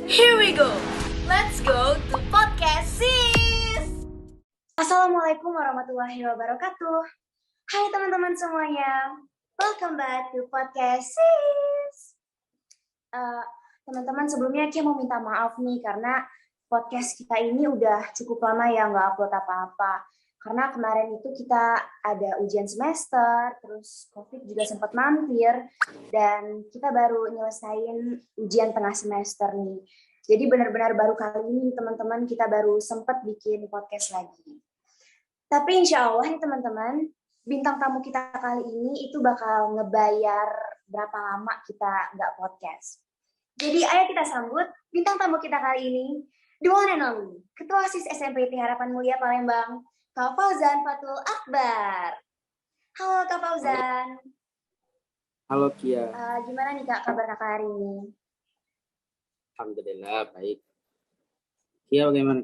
Here we go. Let's go to podcast sis. Assalamualaikum warahmatullahi wabarakatuh. Hai teman-teman semuanya. Welcome back to podcast sis. Teman-teman, sebelumnya Kia mau minta maaf nih karena podcast kita ini udah cukup lama ya nggak upload apa-apa. Karena kemarin itu kita ada ujian semester, terus COVID juga sempat mampir, dan kita baru nyelesain ujian tengah semester nih. Jadi benar-benar baru kali ini teman-teman kita baru sempat bikin podcast lagi. Tapi insya Allah nih teman-teman, bintang tamu kita kali ini itu bakal ngebayar berapa lama kita nggak podcast. Jadi ayo kita sambut bintang tamu kita kali ini, the one and only, Ketua OSIS SMPT Harapan Mulia Palembang, Kak Fauzan Fatul Akbar. Halo Kak Fauzan. Halo Kia. Gimana nih Kak kabar Kakak hari ini? Alhamdulillah baik. Kia bagaimana?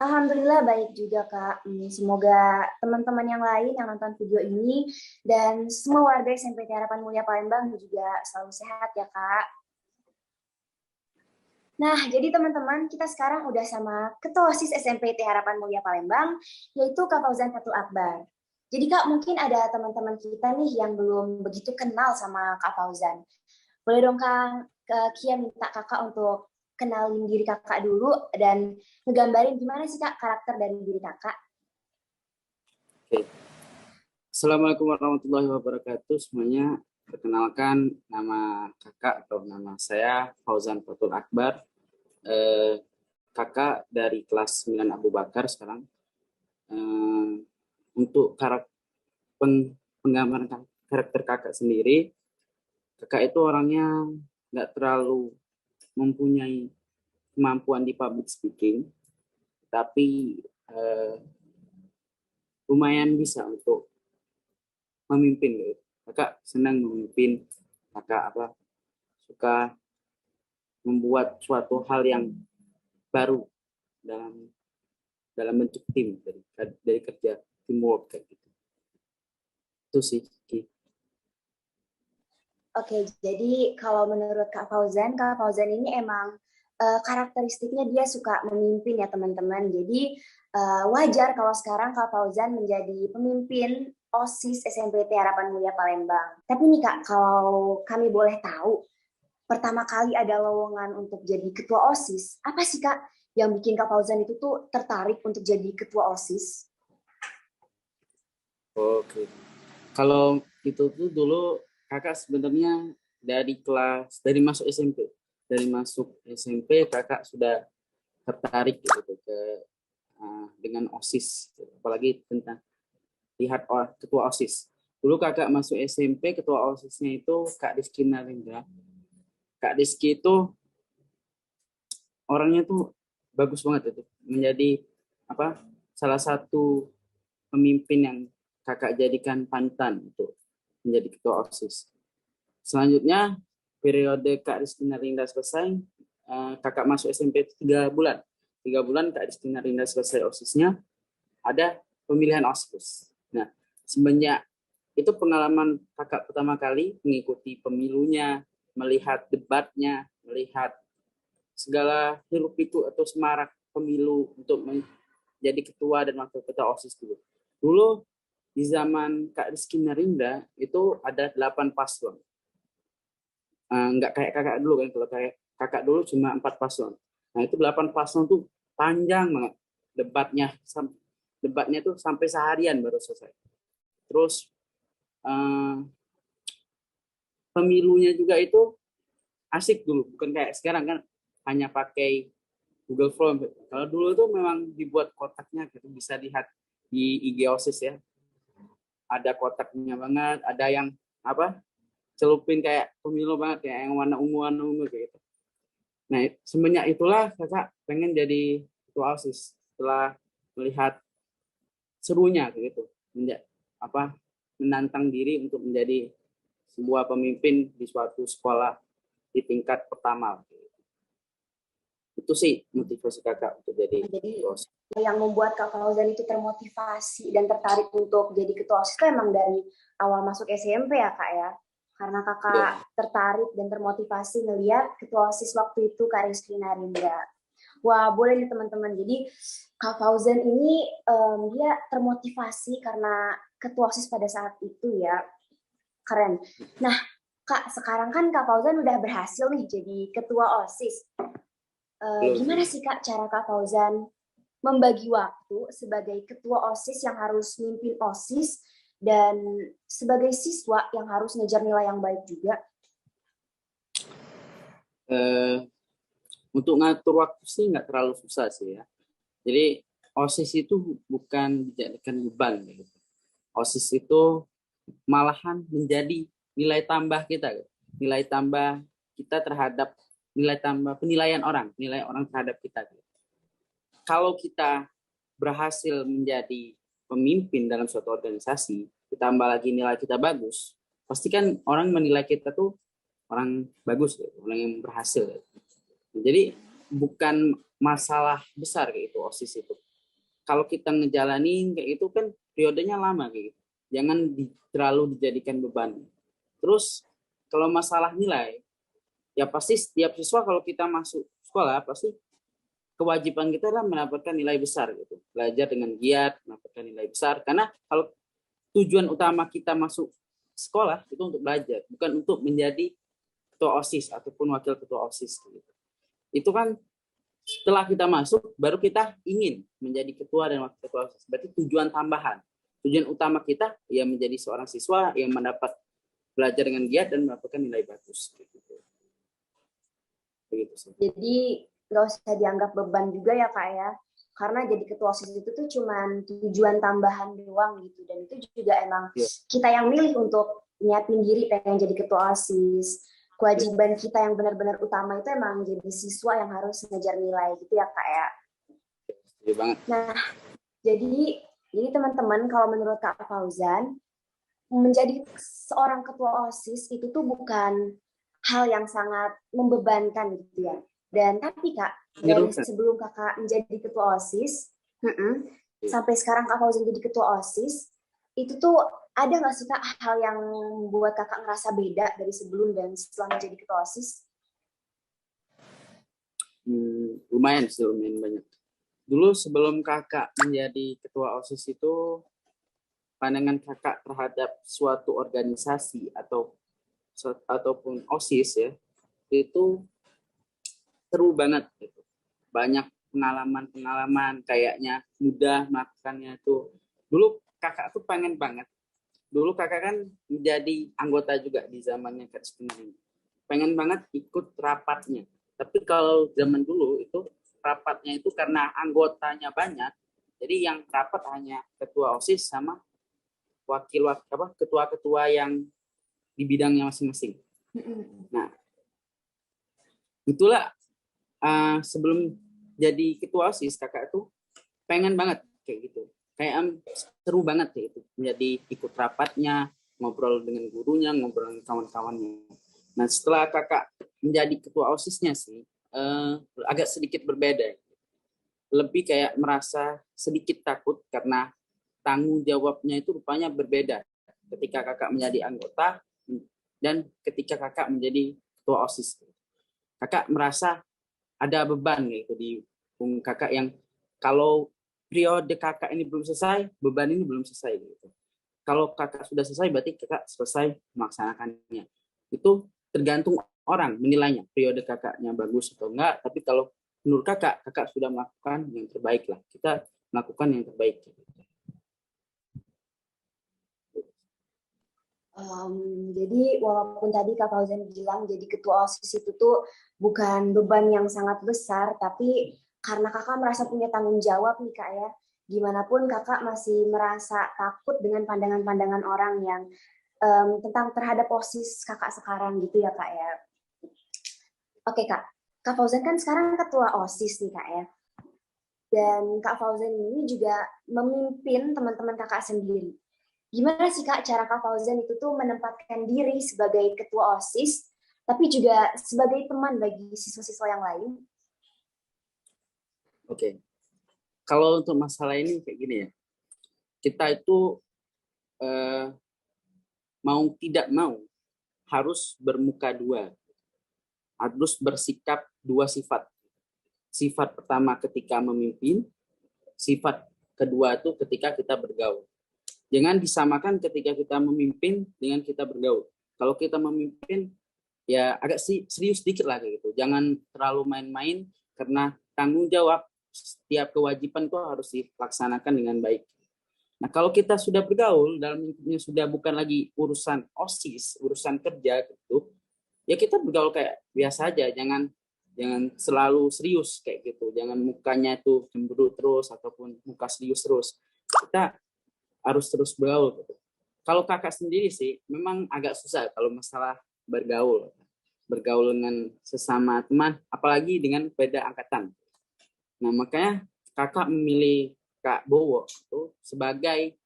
Alhamdulillah baik juga Kak. Semoga teman-teman yang lain yang nonton video ini dan semua warga SMPT Harapan Mulia Palembang juga selalu sehat ya Kak. Nah, jadi teman-teman, kita sekarang udah sama Ketua OSIS SMPT Harapan Mulia Palembang, yaitu Kak Fauzan Fatul Akbar. Jadi Kak, mungkin ada teman-teman kita nih yang belum begitu kenal sama Kak Fauzan. Boleh dong Kak, Kia minta Kakak untuk kenalin diri Kakak dulu dan ngegambarin gimana sih Kak karakter dari diri Kakak. Oke. Assalamualaikum warahmatullahi wabarakatuh semuanya. Perkenalkan, nama kakak atau nama saya Fauzan Fatul Akbar, kakak dari kelas 9 Abu Bakar sekarang. Untuk penggambaran karakter kakak sendiri, kakak itu orangnya nggak terlalu mempunyai kemampuan di public speaking, tapi lumayan bisa untuk memimpin gitu. Kakak senang memimpin, kakak suka membuat suatu hal yang baru dalam bentuk tim dari kerja teamwork kayak gitu. Itu sih. Oke, jadi kalau menurut Kak Fauzan ini emang karakteristiknya dia suka memimpin ya teman-teman. Jadi wajar kalau sekarang Kak Fauzan menjadi pemimpin OSIS SMPT Harapan Mulia Palembang. Tapi nih Kak, kalau kami boleh tahu, pertama kali ada lowongan untuk jadi ketua OSIS, apa sih Kak yang bikin Kak Fauzan itu tuh tertarik untuk jadi ketua OSIS? Oke. Kalau itu tuh dulu kakak sebenarnya dari masuk SMP kakak sudah tertarik gitu dengan OSIS, apalagi tentang lihat ketua OSIS. Dulu kakak masuk SMP, ketua OSISnya itu Kak Rizky Narendra. Kak Rizky itu orangnya tuh bagus banget itu, menjadi salah satu pemimpin yang kakak jadikan panutan untuk menjadi ketua OSIS. Selanjutnya periode Kak Rizky Narendra selesai, kakak masuk SMP 3 bulan. 3 bulan Kak Rizky Narendra selesai OSISnya, ada pemilihan OSIS. Nah, semenjak itu pengalaman kakak pertama kali mengikuti pemilunya, melihat debatnya, melihat segala hiruk pikuk atau semarak pemilu untuk menjadi ketua dan wakil ketua OSIS dulu. Dulu di zaman Kak Rizky Narendra itu ada 8 paslon. Nggak kayak kakak dulu kan, kalau kayak kakak dulu cuma 4 paslon. Nah itu 8 paslon tuh panjang banget debatnya tuh sampai seharian baru selesai. Terus pemilunya juga itu asik dulu, bukan kayak sekarang kan hanya pakai Google Form. Kalau dulu tuh memang dibuat kotaknya gitu, bisa lihat di IG OSIS ya. Ada kotaknya banget, ada yang celupin kayak pemilu banget, kayak yang warna ungu kayak gitu. Nah, semenjak itulah kakak pengen jadi ketua OSIS setelah melihat serunya gitu, menantang diri untuk menjadi sebuah pemimpin di suatu sekolah di tingkat pertama. Itu sih motivasi kakak untuk jadi ketua OSIS. Yang membuat Kak Fauzan itu termotivasi dan tertarik untuk jadi ketua OSIS itu emang dari awal masuk SMP ya Kak ya? karena kakak tertarik dan termotivasi ngeliat ketua OSIS waktu itu Kak Rizky Narindra. Wah, boleh nih teman-teman. Jadi Kak Fauzan ini dia termotivasi karena ketua OSIS pada saat itu ya. Keren. Nah, Kak, sekarang kan Kak Fauzan udah berhasil nih jadi ketua OSIS. Gimana sih Kak cara Kak Fauzan membagi waktu sebagai ketua OSIS yang harus mimpin OSIS dan sebagai siswa yang harus ngejar nilai yang baik juga? Untuk ngatur waktu sih nggak terlalu susah sih ya. Jadi OSIS itu bukan dijadikan beban gitu. OSIS itu malahan menjadi nilai tambah kita, nilai tambah kita terhadap nilai tambah nilai orang terhadap kita. Kalau kita berhasil menjadi pemimpin dalam suatu organisasi, ditambah lagi nilai kita bagus, pasti kan orang menilai kita tuh orang bagus, orang yang berhasil. Jadi bukan masalah besar kayak itu OSIS itu. Kalau kita ngejalanin kayak itu kan periodenya lama kayak gitu. Jangan terlalu dijadikan beban. Terus kalau masalah nilai, ya pasti setiap siswa kalau kita masuk sekolah pasti kewajiban kita adalah mendapatkan nilai besar gitu. Belajar dengan giat, mendapatkan nilai besar. Karena kalau tujuan utama kita masuk sekolah itu untuk belajar, bukan untuk menjadi ketua OSIS ataupun wakil ketua OSIS gitu. Itu kan setelah kita masuk baru kita ingin menjadi ketua dan wakil ketua OSIS. Berarti tujuan tambahan. Tujuan utama kita ya menjadi seorang siswa yang mendapat belajar dengan giat dan mendapatkan nilai bagus gitu. Begitu sih. Jadi nggak usah dianggap beban juga ya Kak ya, karena jadi ketua OSIS itu tuh cuman tujuan tambahan doang gitu, dan itu juga emang kita yang milih untuk nyiapin diri pengen jadi ketua OSIS. Kewajiban kita yang benar-benar utama itu emang jadi siswa yang harus ngejar nilai gitu ya Kak ya. Iya banget. Nah, jadi teman-teman, kalau menurut Kak Fauzan, menjadi seorang ketua OSIS itu tuh bukan hal yang sangat membebankan gitu ya. Dan tapi Kak, dari sebelum Kakak menjadi ketua OSIS, sampai sekarang Kak Fauzan jadi ketua OSIS, itu tuh ada nggak sih Kak hal yang membuat Kakak ngerasa beda dari sebelum dan setelah menjadi ketua OSIS? Lumayan banyak. Dulu sebelum Kakak menjadi ketua OSIS itu, pandangan Kakak terhadap suatu organisasi ataupun OSIS ya, itu seru banget gitu. Banyak pengalaman kayaknya mudah melakukannya tuh. Dulu Kakak tuh pengen banget. Dulu Kakak kan menjadi anggota juga di zamannya Kak Rizky ini. Pengen banget ikut rapatnya. Tapi kalau zaman dulu itu rapatnya itu karena anggotanya banyak. Jadi yang rapat hanya ketua OSIS sama ketua-ketua yang di bidangnya masing-masing. Nah, itulah sebelum jadi ketua OSIS Kakak tuh pengen banget kayak gitu. Kayak seru banget kayak itu. Menjadi ikut rapatnya, ngobrol dengan gurunya, ngobrol dengan kawan-kawannya. Nah, setelah Kakak menjadi ketua OSIS-nya sih agak sedikit berbeda. Lebih kayak merasa sedikit takut karena tanggung jawabnya itu rupanya berbeda ketika Kakak menjadi anggota dan ketika Kakak menjadi ketua OSIS. Kakak merasa ada beban gitu di punggung Kakak yang kalau periode Kakak ini belum selesai, beban ini belum selesai gitu. Kalau Kakak sudah selesai berarti Kakak selesai melaksanakannya. Itu tergantung orang menilainya, periode Kakaknya bagus atau enggak, tapi kalau menurut Kakak sudah melakukan yang terbaik lah. Kita melakukan yang terbaik. Jadi walaupun tadi Kak Fauzan bilang jadi ketua OSIS itu tuh bukan beban yang sangat besar, tapi karena Kakak merasa punya tanggung jawab nih Kak ya, gimana pun Kakak masih merasa takut dengan pandangan-pandangan orang yang tentang terhadap OSIS Kakak sekarang gitu ya Kak ya. Oke Kak Fauzan kan sekarang ketua OSIS nih Kak ya. Dan Kak Fauzan ini juga memimpin teman-teman Kakak sendiri. Gimana sih Kak cara Kak Fauzan itu tuh menempatkan diri sebagai ketua OSIS, tapi juga sebagai teman bagi siswa-siswa yang lain? Oke. Kalau untuk masalah ini kayak gini ya, kita itu mau tidak mau harus bermuka dua, harus bersikap dua sifat. Sifat pertama ketika memimpin, sifat kedua itu ketika kita bergaul. Jangan disamakan ketika kita memimpin dengan kita bergaul. Kalau kita memimpin, ya agak serius dikit lah kayak gitu. Jangan terlalu main-main, karena tanggung jawab setiap kewajiban itu harus dilaksanakan dengan baik. Nah, kalau kita sudah bergaul, dalam lingkupnya sudah bukan lagi urusan OSIS, urusan kerja gitu, ya kita bergaul kayak biasa aja. Jangan selalu serius kayak gitu. Jangan mukanya itu cemberut terus ataupun muka serius terus. Kita harus terus bergaul gitu. Kalau kakak sendiri sih memang agak susah kalau masalah bergaul dengan sesama teman, apalagi dengan beda angkatan. Nah, makanya kakak memilih Kak Bowo itu sebagai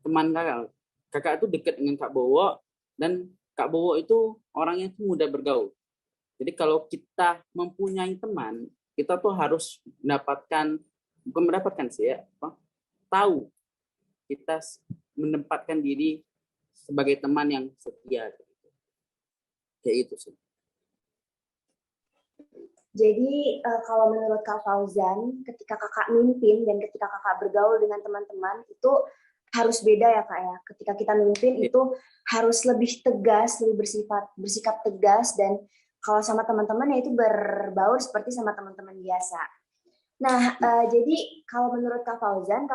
teman kakak. Kakak itu dekat dengan Kak Bowo, dan Kak Bowo itu orangnya itu mudah bergaul. Jadi kalau kita mempunyai teman, kita tuh harus bukan mendapatkan sih ya, tahu kita menempatkan diri sebagai teman yang setia. Kayak itu sih. Jadi kalau menurut Kak Fauzan, ketika kakak mimpin dan ketika kakak bergaul dengan teman-teman itu harus beda ya Kak ya. Ketika kita mimpin itu harus lebih tegas, lebih bersikap tegas, dan kalau sama teman-teman ya itu berbaur seperti sama teman-teman biasa. Nah, jadi kalau menurut Kak Fauzan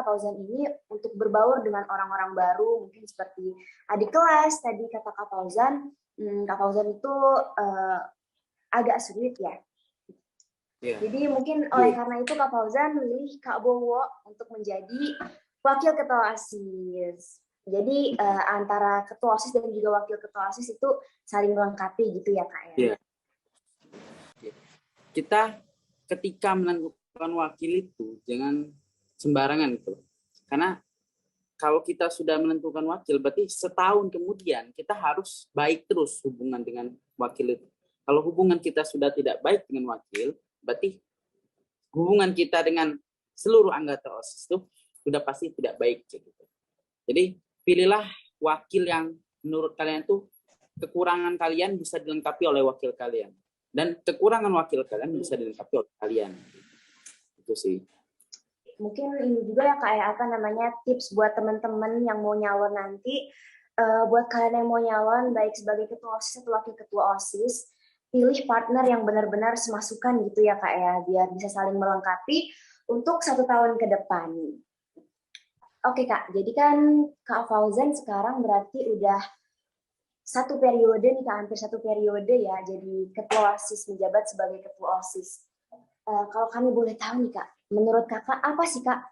ini untuk berbaur dengan orang-orang baru, mungkin seperti adik kelas, tadi kata Kak Fauzan itu agak sulit ya. Yeah. Jadi mungkin oleh karena itu Kak Fauzan milih Kak Bowo untuk menjadi wakil ketua OSIS. Jadi antara ketua OSIS dan juga wakil ketua OSIS itu saling melengkapi gitu ya Kak ya. Yeah. Kita ketika menentukan wakil itu jangan sembarangan gitu. Karena kalau kita sudah menentukan wakil, berarti setahun kemudian kita harus baik terus hubungan dengan wakil itu. Kalau hubungan kita sudah tidak baik dengan wakil, berarti hubungan kita dengan seluruh anggota OSIS itu sudah pasti tidak baik. Gitu. Jadi pilihlah wakil yang menurut kalian itu kekurangan kalian bisa dilengkapi oleh wakil kalian. Dan kekurangan wakil kalian bisa dilengkapi oleh kalian. Itu sih. Mungkin ini juga ya kayak tips buat teman-teman yang mau nyalon nanti, buat kalian yang mau nyalon baik sebagai ketua OSIS atau wakil ketua OSIS, pilih partner yang benar-benar semasukan gitu ya Kak ya, biar bisa saling melengkapi untuk 1 tahun ke depan. Oke Kak, jadi kan Kak Fauzan sekarang berarti udah 1 periode nih Kak, hampir 1 periode ya jadi ketua OSIS, menjabat sebagai ketua OSIS. Kalau kami boleh tahu nih Kak, menurut Kakak apa sih Kak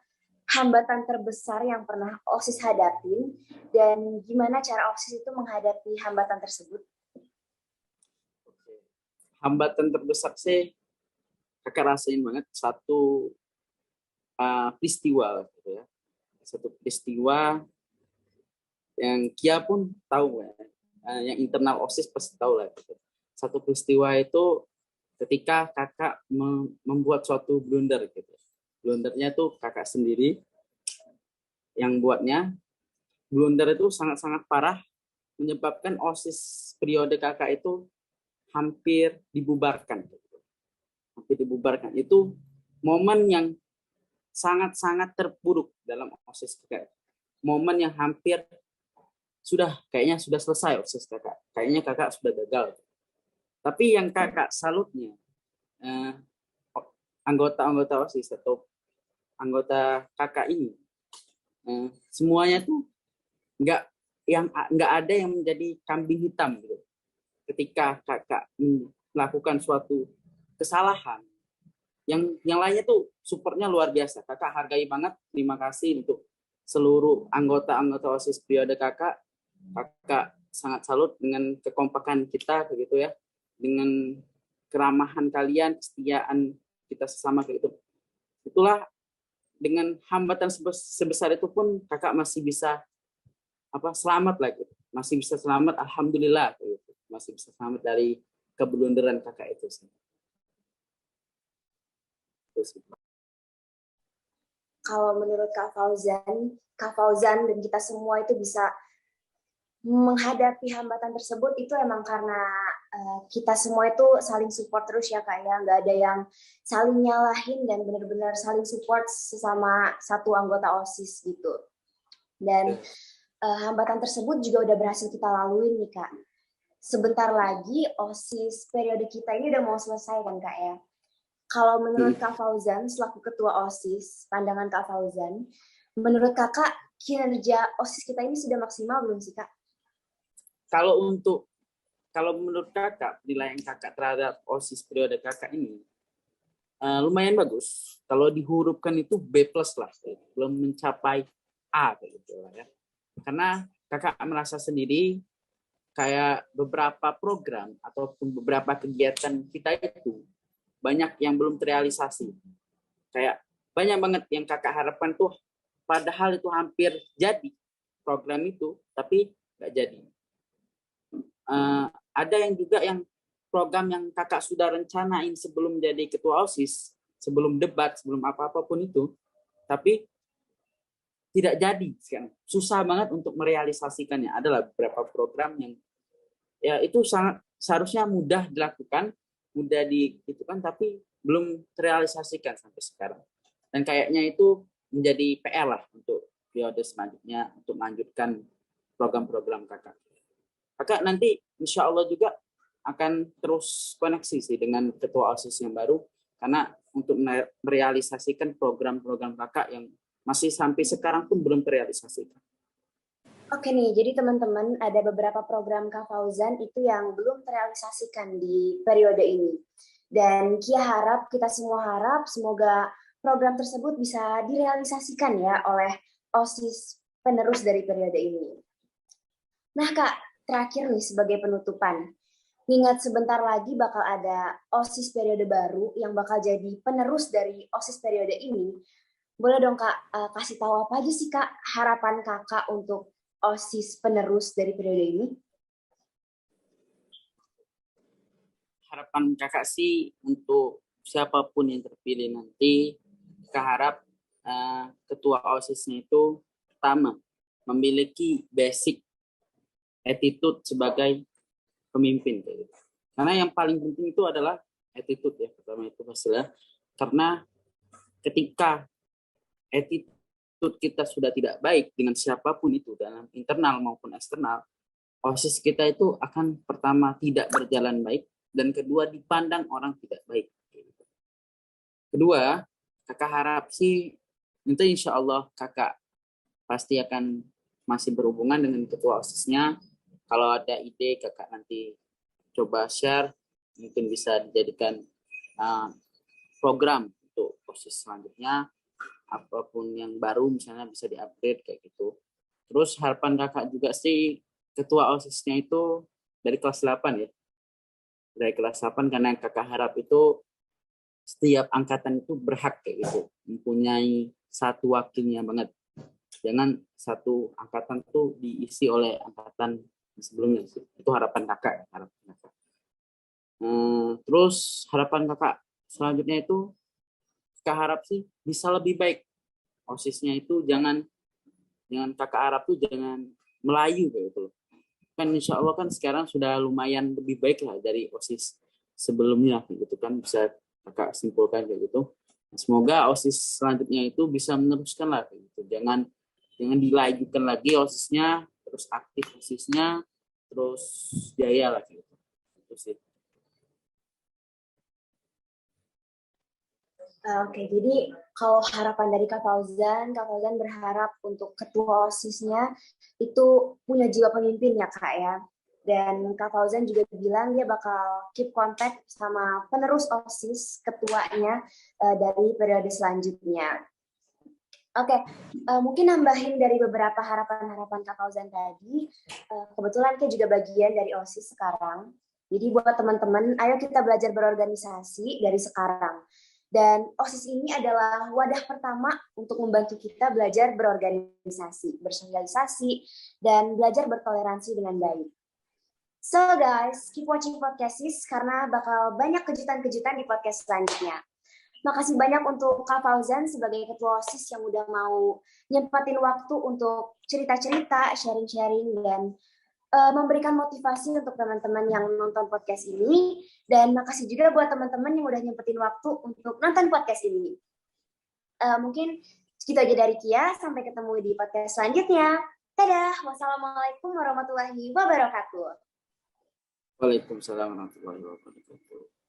hambatan terbesar yang pernah OSIS hadapin, dan gimana cara OSIS itu menghadapi hambatan tersebut? Hambatan terbesar sih Kakak rasain banget satu peristiwa gitu ya. Satu peristiwa yang Kia pun tahu ya. Yang internal OSIS pasti tahu lah gitu. Satu peristiwa itu ketika kakak membuat suatu blunder gitu. Blundernya tuh kakak sendiri yang buatnya. Blunder itu sangat-sangat parah, menyebabkan OSIS periode kakak itu hampir dibubarkan. Hampir dibubarkan. Itu momen yang sangat-sangat terpuruk dalam OSIS kakak. Momen yang hampir kayaknya sudah selesai OSIS kakak. Kayaknya kakak sudah gagal. Tapi yang kakak salutnya, anggota-anggota OSIS atau anggota kakak ini, semuanya tuh nggak ada yang menjadi kambing hitam gitu. Ketika kakak melakukan suatu kesalahan, yang lainnya tuh supportnya luar biasa. Kakak hargai banget, terima kasih untuk seluruh anggota-anggota OSIS periode kakak. Kakak sangat salut dengan kekompakan kita begitu ya. Dengan keramahan kalian, kesetiaan kita sesama kayak gitu. Itulah dengan hambatan sebesar itu pun kakak masih bisa selamat lagi. Masih bisa selamat, alhamdulillah gitu. Masih bisa selamat dari keblunderan kakak itu sih. Kalau menurut Kak Fauzan dan kita semua itu bisa menghadapi hambatan tersebut itu emang karena kita semua itu saling support terus ya Kak ya, nggak ada yang saling nyalahin dan benar-benar saling support sesama satu anggota OSIS gitu. Dan hambatan tersebut juga udah berhasil kita lalui nih Kak. Sebentar lagi OSIS periode kita ini udah mau selesai kan Kak ya. Kalau menurut Kak Fauzan selaku ketua OSIS, pandangan Kak Fauzan, menurut Kakak kinerja OSIS kita ini sudah maksimal belum sih Kak? Kalau menurut Kakak, penilaian Kakak terhadap OSIS periode Kakak ini lumayan bagus. Kalau dihurufkan itu B+ lah, belum mencapai A gitu lah ya. Karena Kakak merasa sendiri kayak beberapa program ataupun beberapa kegiatan kita itu banyak yang belum terrealisasi. Kayak banyak banget yang Kakak harapkan tuh, padahal itu hampir jadi program itu, tapi nggak jadi. Ada yang juga yang program yang Kakak sudah rencanain sebelum jadi ketua OSIS, sebelum debat, sebelum apa-apapun itu, tapi tidak jadi. Susah banget untuk merealisasikannya. Adalah beberapa program yang ya itu sangat seharusnya mudah dilakukan, mudah diitukan, tapi belum terrealisasikan sampai sekarang. Dan kayaknya itu menjadi PR lah untuk periode selanjutnya untuk melanjutkan program-program Kakak. Kakak nanti insya Allah juga akan terus koneksi sih dengan ketua OSIS yang baru, karena untuk merealisasikan program-program Kakak yang masih sampai sekarang pun belum terrealisasikan. Oke nih, jadi teman-teman ada beberapa program Kak Fauzan itu yang belum terrealisasikan di periode ini. Dan Kia harap, kita semua harap semoga program tersebut bisa direalisasikan ya oleh OSIS penerus dari periode ini. Nah Kak, terakhir nih sebagai penutupan. Ingat sebentar lagi bakal ada OSIS periode baru yang bakal jadi penerus dari OSIS periode ini. Boleh dong Kak, kasih tahu apa aja sih Kak harapan Kakak untuk OSIS penerus dari periode ini? Harapan Kakak sih untuk siapapun yang terpilih nanti, Kakak harap ketua OSIS-nya itu pertama memiliki basic attitude sebagai pemimpin. Karena yang paling penting itu adalah attitude ya, pertama itu pastilah. Karena ketika attitude kita sudah tidak baik dengan siapapun itu, dalam internal maupun eksternal, OSIS kita itu akan pertama tidak berjalan baik, dan kedua dipandang orang tidak baik. Kedua, Kakak harap sih, nanti insya Allah Kakak pasti akan masih berhubungan dengan ketua OSIS-nya. Kalau ada ide Kakak nanti coba share, mungkin bisa dijadikan program untuk OSIS selanjutnya, apapun yang baru misalnya bisa di-upgrade kayak gitu. Terus harapan Kakak juga sih ketua OSIS-nya itu dari kelas 8 ya. Dari kelas 8, karena Kakak harap itu setiap angkatan itu berhak kayak gitu, mempunyai satu wakilnya banget. Jangan satu angkatan tuh diisi oleh angkatan sebelumnya. Itu harapan Kakak. Terus harapan Kakak selanjutnya itu, Kakak harap sih bisa lebih baik. OSIS-nya itu jangan Kakak harap tuh jangan melayu kayak gitu. Kan insya Allah kan sekarang sudah lumayan lebih baik lah dari OSIS sebelumnya gitu kan, bisa Kakak simpulkan kayak gitu. Semoga OSIS selanjutnya itu bisa meneruskan lah kayak gitu. Jangan dilayukan lagi OSIS-nya, terus aktif OSIS-nya, terus jaya lah gitu. Itu sih. Oke, jadi kalau harapan dari Kak Fauzan berharap untuk ketua OSIS-nya itu punya jiwa pemimpin ya Kak ya. Dan Kak Fauzan juga bilang dia bakal keep contact sama penerus OSIS ketuanya dari periode selanjutnya. Oke, mungkin nambahin dari beberapa harapan-harapan Kak Fauzan tadi, kebetulan kita juga bagian dari OSIS sekarang. Jadi buat teman-teman, ayo kita belajar berorganisasi dari sekarang. Dan OSIS ini adalah wadah pertama untuk membantu kita belajar berorganisasi, bersosialisasi, dan belajar bertoleransi dengan baik. So guys, keep watching podcast SIS karena bakal banyak kejutan-kejutan di podcast selanjutnya. Makasih banyak untuk Kak Fauzan sebagai ketua OSIS yang udah mau nyempatin waktu untuk cerita-cerita, sharing-sharing, dan memberikan motivasi untuk teman-teman yang nonton podcast ini, dan makasih juga buat teman-teman yang udah nyempetin waktu untuk nonton podcast ini. Mungkin segitu aja dari Kia, sampai ketemu di podcast selanjutnya. Dadah, wassalamualaikum warahmatullahi wabarakatuh. Waalaikumsalam warahmatullahi wabarakatuh.